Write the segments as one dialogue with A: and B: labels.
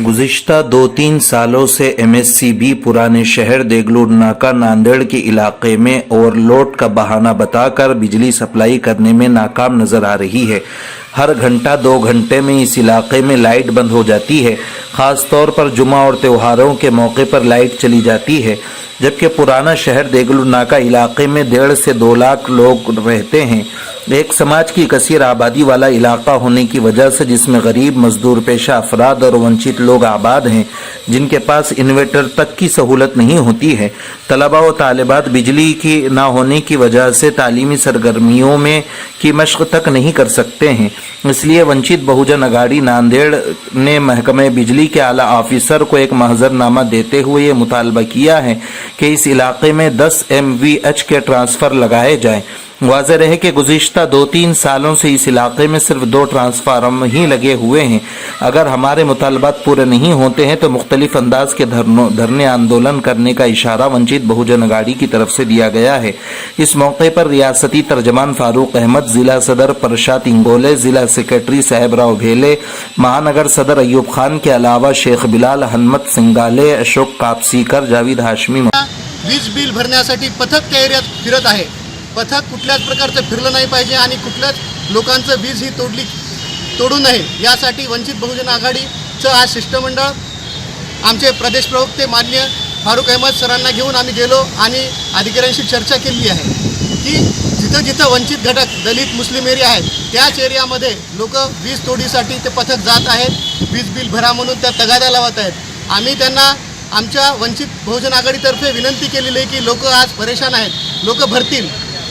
A: गुज़िश्ता 2-3 सालों से एमएससीबी पुराने शहर देगलूर नाका नांदेड़ के इलाके में ओवरलोड का बहाना बताकर बिजली सप्लाई करने में नाकाम नजर आ रही है। हर घंटा 2 घंटे में इस इलाके में लाइट बंद हो जाती है। ख़ास तौर पर जुमा और त्योहारों के मौके पर लाइट चली जाती है, जबकि पुराना शहर देगलूर नाका इलाके में 1.5 से 2 लाख लोग रहते हैं। एक समाज की कसीर आबादी वाला इलाका होने की वजह से जिसमें गरीब, मजदूर पेशा अफराद और वंचित लोग आबाद हैं, जिनके पास इन्वर्टर तक की सहूलत नहीं होती है। तलबा व तालिबात बिजली की ना होने की वजह से तालीमी सरगर्मियों में की मशक तक नहीं कर सकते हैं। इसलिए वंचित बहुजन अघाड़ी नांदेड़ ने महकमे बिजली के आला ऑफिसर को एक महजरनामा देते हुए ये मुतालबा किया है कि इस इलाके में 10 MVH के ट्रांसफ़र लगाए जाएँ। वाज़ेह रहे कि गुज़िश्ता 2-3 सालों से इस इलाके में सिर्फ 2 ट्रांसफार्मर ही लगे हुए हैं। अगर हमारे मुतालबात पूरे नहीं होते हैं तो मुख्तलिफ अंदाज के धरने आंदोलन करने का इशारा वंचित बहुजन अघाड़ी की तरफ से दिया गया है। इस मौके पर रियासती तर्जमान फारूक अहमद, जिला सदर परशात इंगोले, जिला सेक्रेटरी साहेब राव भेले, महानगर सदर अयूब खान के अलावा शेख बिलाल, हनमत सिंगाले, अशोक कापसीकर, जावेद हाशमी।
B: वीज बिल भरण्यासाठी पथक त्या एरियात फिरत आहे। पथक कुठल्याच प्रकारचं फिरलं नाही पाहिजे आणि कुठल्याच लोकांचं वीज ही तोडू नये यासाठी वंचित बहुजन आघाडीचं आज शिष्टमंडळ आमचे प्रदेश प्रवक्ते मान्य फारूक अहमद सरांना घेऊन आम्ही गेलो आणि अधिकाऱ्यांशी चर्चा केली आहे की जिथं जिथं वंचित घटक दलित मुस्लिम एरिया आहेत त्याच एरियामध्ये लोक वीज तोडीसाठी ते पथक जात आहेत। वीज बिल भरा म्हणून त्या तगादा लावत आहेत। आम्ही त्यांना आमच्या वंचित बहुजन आघाडीतर्फे विनंती केलेली आहे की लोक आज परेशान आहेत, लोक भरतील।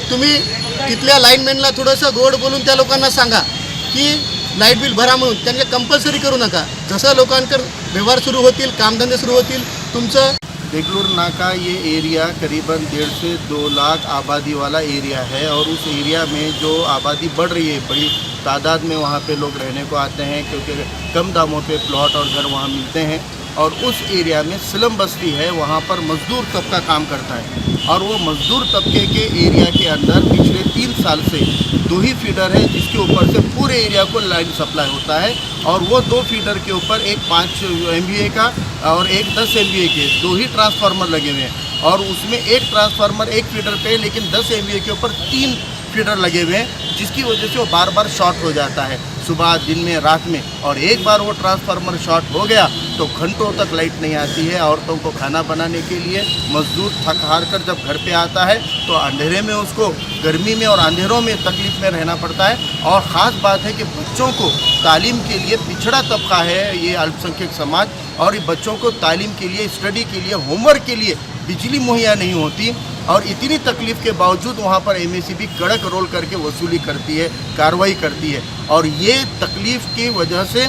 B: तुम्ही तिथल्या लाईनमॅनला थोडंसं गोड बोलून त्या लोकांना सांगा की लाईट बिल भरा म्हणून, त्यांना कंपल्सरी करू नका। जसं लोकांकडे व्यवहार सुरू होतील, कामधंदे सुरू होतील, तुमचं
C: देगलूर नाका ये एरिया करीबन 1.5 से 2 लाख आबादी वाला एरिया है और उस एरिया में जो आबादी बढ़ रही है, बड़ी तादाद में वहाँ पे लोग रहने को आते हैं क्योंकि कम दामों पे प्लॉट और घर वहाँ मिलते हैं। और उस एरिया में स्लम बस्ती है, वहाँ पर मज़दूर तबका काम करता है और वो मज़दूर तबके के एरिया के अंदर पिछले 3 साल से 2 ही फीडर है जिसके ऊपर से पूरे एरिया को लाइन सप्लाई होता है। और वो 2 फीडर के ऊपर एक 5 MVA का और एक 10 MVA के 2 ही ट्रांसफार्मर लगे हुए हैं और उसमें एक ट्रांसफार्मर एक फीडर पे, लेकिन 10 MVA के ऊपर 3 फीडर लगे हुए हैं, जिसकी वजह से वो बार बार शॉर्ट हो जाता है, सुबह, दिन में, रात में। और एक बार वो ट्रांसफार्मर शॉर्ट हो गया तो घंटों तक लाइट नहीं आती है। औरतों को खाना बनाने के लिए मजदूर थक हार कर जब घर पे आता है तो अंधेरे में उसको गर्मी में और अंधेरों में तकलीफ़ में रहना पड़ता है। और ख़ास बात है कि बच्चों को तालीम के लिए पिछड़ा तबका है ये अल्पसंख्यक समाज, और ये बच्चों को तालीम के लिए, स्टडी के लिए, होमवर्क के लिए बिजली मुहैया नहीं होती। और इतनी तकलीफ़ के बावजूद वहाँ पर MSCB कड़क रोल करके वसूली करती है, कार्रवाई करती है। और ये तकलीफ़ की वजह से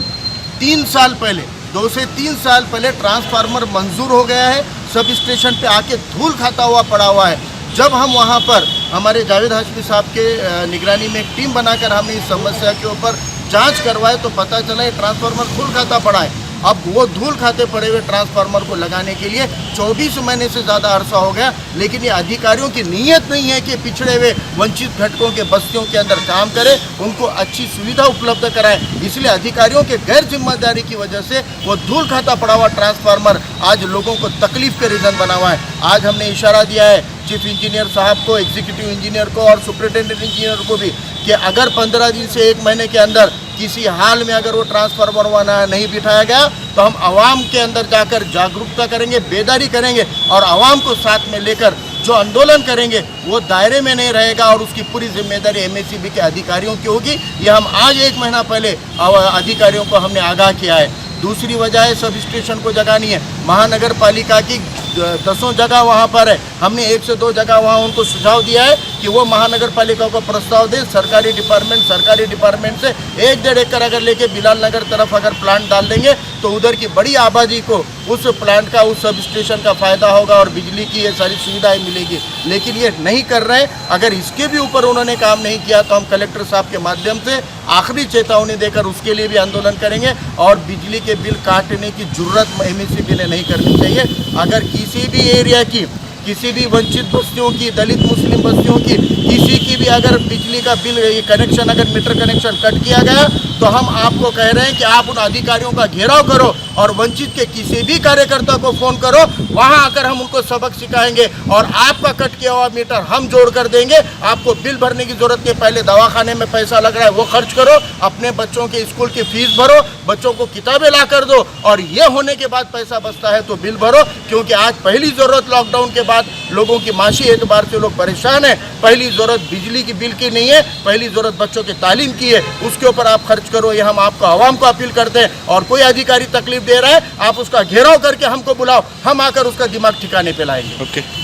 C: 3 साल पहले, 2 से 3 साल पहले ट्रांसफार्मर मंजूर हो गया है, सब स्टेशन पे आके धूल खाता हुआ पड़ा हुआ है। जब हम वहाँ पर हमारे जावेद हाशमी साहब के निगरानी में एक टीम बनाकर हमने इस समस्या के ऊपर जांच करवाए तो पता चला ये ट्रांसफार्मर धूल खाता पड़ा है। अब वो धूल खाते पड़े हुए ट्रांसफार्मर को लगाने के लिए 24 महीने से ज़्यादा अरसा हो गया, लेकिन ये अधिकारियों की नीयत नहीं है कि पिछड़े हुए वंचित घटकों के बस्तियों के अंदर काम करें, उनको अच्छी सुविधा उपलब्ध कराएं। इसलिए अधिकारियों के गैर जिम्मेदारी की वजह से वो धूल खाता पड़ा हुआ ट्रांसफार्मर आज लोगों को तकलीफ के रीज़न बना हुआ है। आज हमने इशारा दिया है चीफ इंजीनियर साहब को, एग्जीक्यूटिव इंजीनियर को और सुपरिटेंडेंट इंजीनियर को भी कि अगर 15 दिन से 1 महीने के अंदर किसी हाल में अगर वो ट्रांसफार्मर वाला नहीं बिठाया गया तो हम आवाम के अंदर जाकर जागरूकता करेंगे, बेदारी करेंगे और आवाम को साथ में लेकर जो आंदोलन करेंगे वो दायरे में नहीं रहेगा और उसकी पूरी जिम्मेदारी MSCB के अधिकारियों की होगी। ये हम आज 1 महीना पहले अधिकारियों को हमने आगाह किया है। दूसरी वजह है सब स्टेशन को जगानी है। महानगर पालिका की 10 जगह वहाँ पर है, हमने 1 से 2 जगह वहाँ उनको सुझाव दिया है कि वो महानगर पालिका को प्रस्ताव दें। सरकारी डिपार्टमेंट से 1-1.5 एकड़ अगर लेके बिलाल नगर तरफ अगर प्लांट डाल देंगे तो उधर की बड़ी आबादी को उस प्लांट का, उस सब स्टेशन का फ़ायदा होगा और बिजली की ये सारी सुविधाएं मिलेगी। लेकिन ये नहीं कर रहे। अगर इसके भी ऊपर उन्होंने काम नहीं किया तो हम कलेक्टर साहब के माध्यम से आखिरी चेतावनी देकर उसके लिए भी आंदोलन करेंगे। और बिजली के बिल काटने की जरूरत MSCB ने नहीं करनी चाहिए। अगर किसी भी एरिया की किसी भी वंचित बस्तियों की, दलित मुस्लिम बस्तियों की, किसी की भी अगर बिजली का बिल कनेक्शन, अगर मीटर कनेक्शन कट किया गया तो हम आपको कह रहे हैं कि आप उन अधिकारियों का घेराव करो और वंचित के किसी भी कार्यकर्ता को फ़ोन करो, वहां आकर हम उनको सबक सिखाएंगे और आपका कट किया हुआ मीटर हम जोड़ कर देंगे। आपको बिल भरने की जरूरत नहीं, पहले दवाखाने में पैसा लग रहा है वो खर्च करो, अपने बच्चों के स्कूल की फीस भरो, बच्चों को किताबें ला कर दो और ये होने के बाद पैसा बचता है तो बिल भरो। क्योंकि आज पहली ज़रूरत लॉकडाउन के बाद लोगों की माशी एतबार से लोग परेशान हैं। पहली ज़रूरत बिजली की बिल की नहीं है, पहली ज़रूरत बच्चों की तालीम की है, उसके ऊपर आप खर्च करो। ये हम आपको आवाम को अपील करते हैं। और कोई अधिकारी तकलीफ दे रहा है, आप उसका घेराव करके हमको बुलाओ, हम आकर उसका दिमाग ठिकाने पे लाएंगे।
D: ओके।